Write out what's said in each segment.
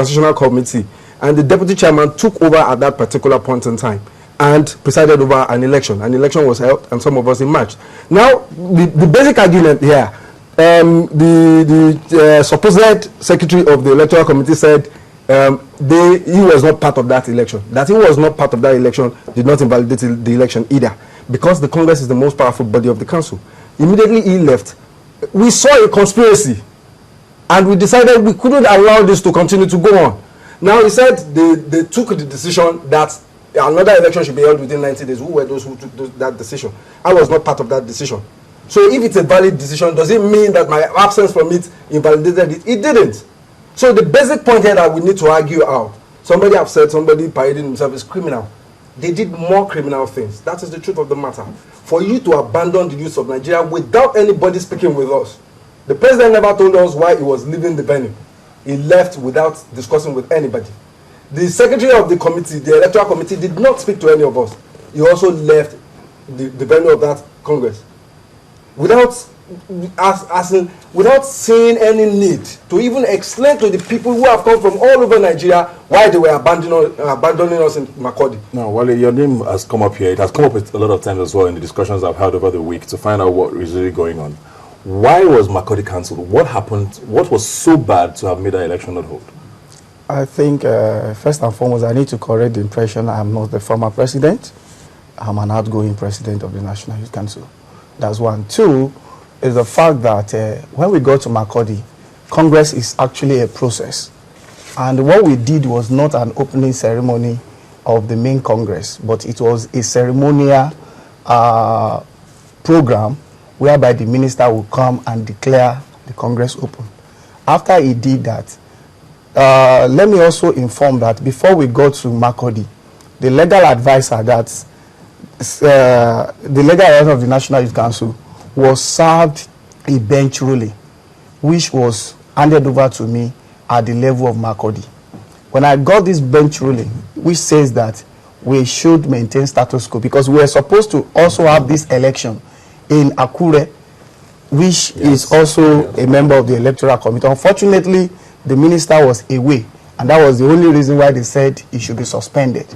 Transitional Committee, and the deputy chairman took over at that particular point in time and presided over an election. An election was held, and some of us emerged. Now, the basic argument here, the supposed secretary of the electoral committee said he was not part of that election. That he was not part of that election did not invalidate the election either, because the Congress is the most powerful body of the council. Immediately he left. We saw a conspiracy, and we decided we couldn't allow this to continue to go on. Now, he said they took the decision that another election should be held within 90 days. Who were those who took that decision? I was not part of that decision. So if it's a valid decision, does it mean that my absence from it invalidated it? It didn't. So the basic point here that we need to argue out, somebody upset, somebody parading himself is criminal. They did more criminal things. That is the truth of the matter. For you to abandon the youth of Nigeria without anybody speaking with us. The president never told us why he was leaving the venue. He left without discussing with anybody. The secretary of the committee, the electoral committee, did not speak to any of us. He also left the venue of that Congress without seeing any need to even explain to the people who have come from all over Nigeria why they were abandoning us in Makurdi. Now, Wale, your name has come up here. It has come up a lot of times as well in the discussions I've had over the week to find out what is really going on. Why was Makurdi cancelled? What happened? What was so bad to have made that election not hold? I think, first and foremost, I need to correct the impression I'm not the former president. I'm an outgoing president of the National Youth Council. That's one. Two is the fact that when we go to Makurdi, Congress is actually a process. And what we did was not an opening ceremony of the main Congress, but it was a ceremonial program whereby the minister will come and declare the Congress open. After he did that, let me also inform that before we go to Makurdi, the legal advisor that the legal advisor of the National Youth Council was served a bench ruling, which was handed over to me at the level of Makurdi. When I got this bench ruling, which says that we should maintain status quo, because we were supposed to also have this election in Akure, which is also a member of the electoral committee. Unfortunately, the minister was away, and that was the only reason why they said he should be suspended.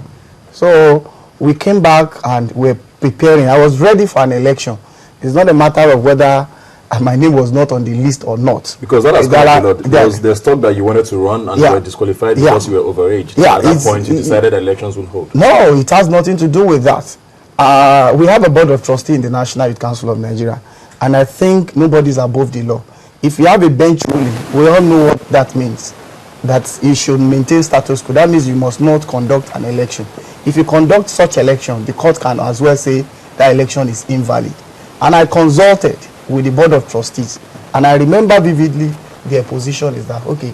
So we came back and we're preparing. I was ready for an election. It's not a matter of whether my name was not on the list or not. Because that has come up a lot. There's talk that you wanted to run and you were disqualified because you were overaged. Yeah, at that point, you decided that elections would hold. No, it has nothing to do with that. We have a board of trustees in the National Youth Council of Nigeria, and I think nobody's above the law. If you have a bench ruling, we all know what that means, that you should maintain status quo. That means you must not conduct an election. If you conduct such election, the court can as well say that election is invalid. And I consulted with the board of trustees, and I remember vividly their position is that, okay,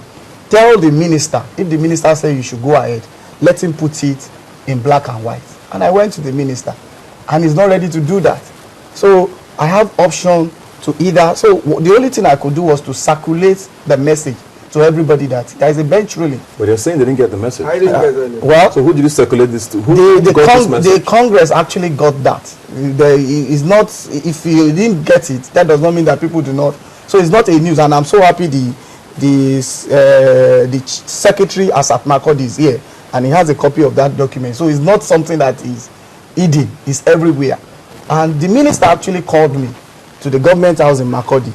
tell the minister, if the minister says you should go ahead, let him put it in black and white. And I went to the minister, and he's not ready to do that. So I have option to either, so the only thing I could do was to circulate the message to everybody that there is a bench ruling. But they're saying they didn't get the message. I didn't get it. Well, so who did you circulate this to? Who got this message? The Congress actually got that. Is not, if you didn't get it, that does not mean that people do not. So it's not a news, and I'm so happy the secretary as at Makurdi is here, and he has a copy of that document. So it's not something that is hidden, it's everywhere. And the minister actually called me to the government house in Makurdi,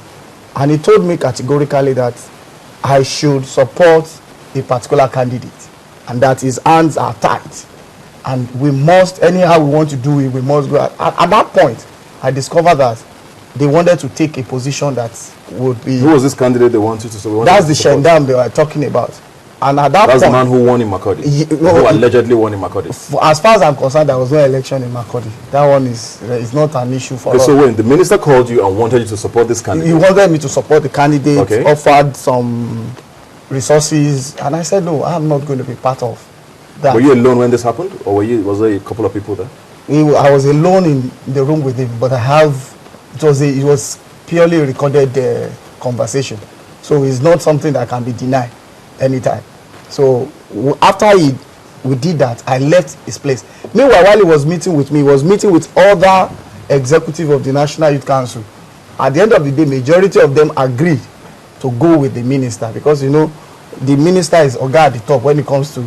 and he told me categorically that I should support a particular candidate, and that his hands are tight, and we must, anyhow we want to do it, we must go. At that point, I discovered that they wanted to take a position that would be... Who was this candidate they wanted to support? That's the Shendam they were talking about. And at that That's point... the man who won in Makurdi, who allegedly won in Makurdi. As far as I'm concerned, there was no election in Makurdi. That one is not an issue for us. So when the minister called you and wanted you to support this candidate? He wanted me to support the candidate, offered some resources, and I said, no, I'm not going to be part of that. Were you alone when this happened, or was there a couple of people there? I was alone in the room with him, but it was purely recorded conversation. So it's not something that can be denied anytime. So after we did that, I left his place. Meanwhile, while he was meeting with me, he was meeting with other executives of the National Youth Council. At the end of the day, majority of them agreed to go with the minister, because the minister is Oga at the top when it comes to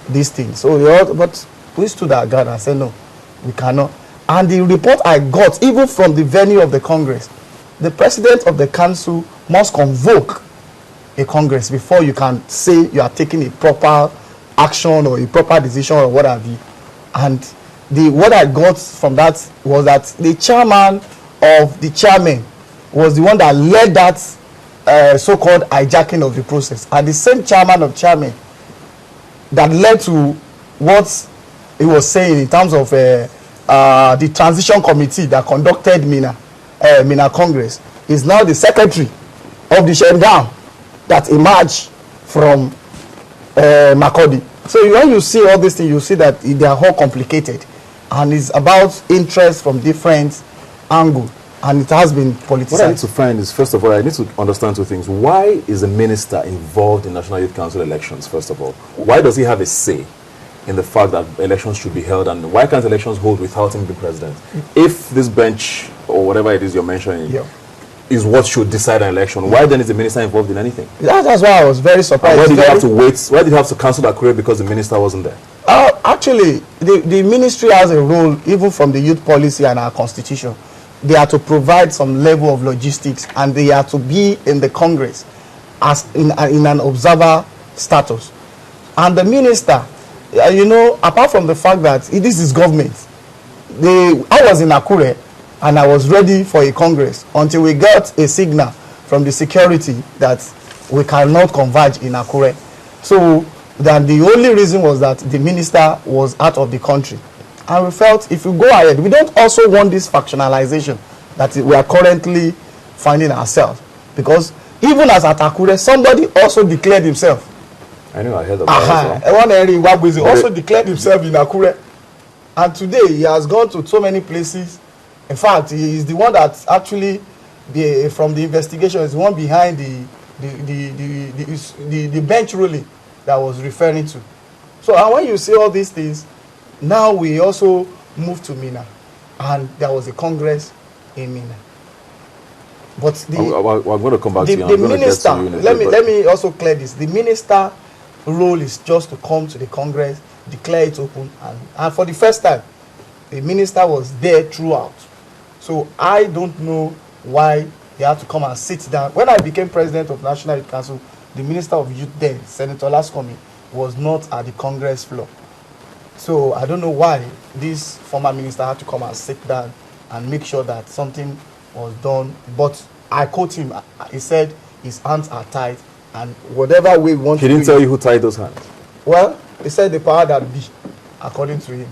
these things. So, but we stood our ground and said, no, we cannot. And the report I got, even from the venue of the Congress, the president of the council must convoke a Congress before you can say you are taking a proper action or a proper decision or what have you. And what I got from that was that the chairman of the chairman was the one that led that so-called hijacking of the process, and the same chairman of chairman that led to what he was saying in terms of the transition committee that conducted Minna Congress is now the secretary of the Shendam that emerged from Makurdi. So when you see all these things, you see that they are all complicated, and it's about interest from different angles, and it has been politicized. What I need to find is, first of all, I need to understand two things. Why is the minister involved in National Youth Council elections, first of all? Why does he have a say in the fact that elections should be held, and why can't elections hold without him being president? If this bench, or whatever it is you're mentioning, is what should decide an election, why then is the minister involved in anything? That's why I was very surprised. And why did he have to wait? Why did he have to cancel that career because the minister wasn't there? Actually, the ministry has a role, even from the youth policy and our constitution. They are to provide some level of logistics, and they are to be in the Congress as in an observer status. And the minister, you know, apart from the fact that this is government, I was in Akure and I was ready for a Congress until we got a signal from the security that we cannot converge in Akure. So then the only reason was that the minister was out of the country. And we felt if we go ahead, we don't also want this factionalization that we are currently finding ourselves. Because even as at Akure, somebody also declared himself. I know, I heard about that. One Henry Wagwezi also declared himself in Akure. And today he has gone to so many places. In fact, he is the one that actually, from the investigation, is the one behind the bench ruling that was referring to. So, and when you see all these things, now we also moved to Minna, and there was a Congress in Minna. But I'm going to come back to you. The minister, let me also clear this. The minister role is just to come to the Congress, declare it open, and for the first time, the minister was there throughout. So I don't know why he had to come and sit down. When I became president of National Youth Council, the Minister of Youth then, Senator Laskomi, was not at the Congress floor. So I don't know why this former minister had to come and sit down and make sure that something was done. But I quote him, he said his hands are tied, and whatever we want to do. He didn't tell you who tied those hands? Well, he said the power that be, according to him.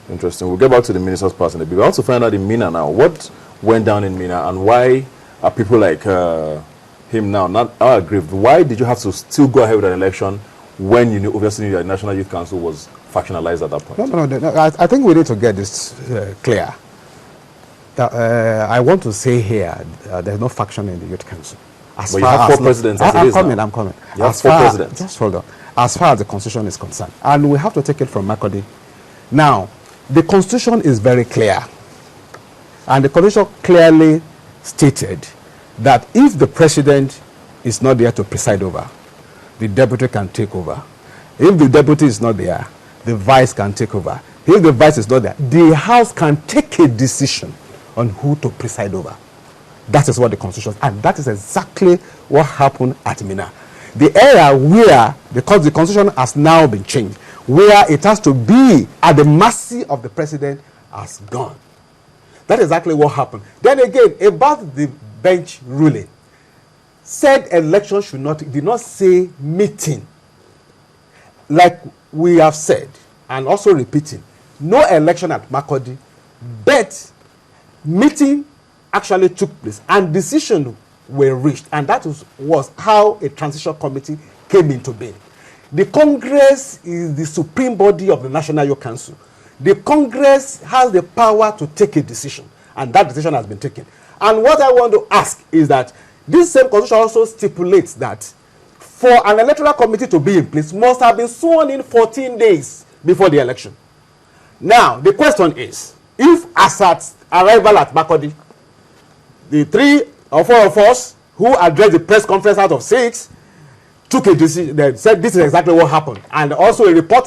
Interesting. We'll get back to the minister's part in a bit. We want to find out in Minna now. What went down in Minna, and why are people like him now not aggrieved? Why did you have to still go ahead with an election when you knew, obviously, the National Youth Council was factionalized at that point? No. I think we need to get this clear. I want to say here, there's no faction in the Youth Council. But you have four presidents. I'm coming. You have four presidents. Just hold on. As far as the Constitution is concerned, and we have to take it from Makurdi. Now, the Constitution is very clear, and the Constitution clearly stated that if the president is not there to preside over, the deputy can take over. If the deputy is not there, the vice can take over. If the vice is not there, the House can take a decision on who to preside over. That is what the Constitution is, and that is exactly what happened at Minna. The area where, because the Constitution has now been changed, where it has to be at the mercy of the president has gone. That is exactly what happened. Then again, about the bench ruling, said election should not, did not say meeting. Like we have said, and also repeating, no election at Makurdi, but meeting actually took place and decisions were reached, and that was how a transition committee came into being. The Congress is the supreme body of the National Youth Council. The Congress has the power to take a decision, and that decision has been taken. And what I want to ask is that this same Constitution also stipulates that for an electoral committee to be in place must have been sworn in 14 days before the election. Now, the question is, if as at arrival at Makurdi, the 3 or 4 of us who addressed the press conference out of 6 took a decision, they said this is exactly what happened, and also a report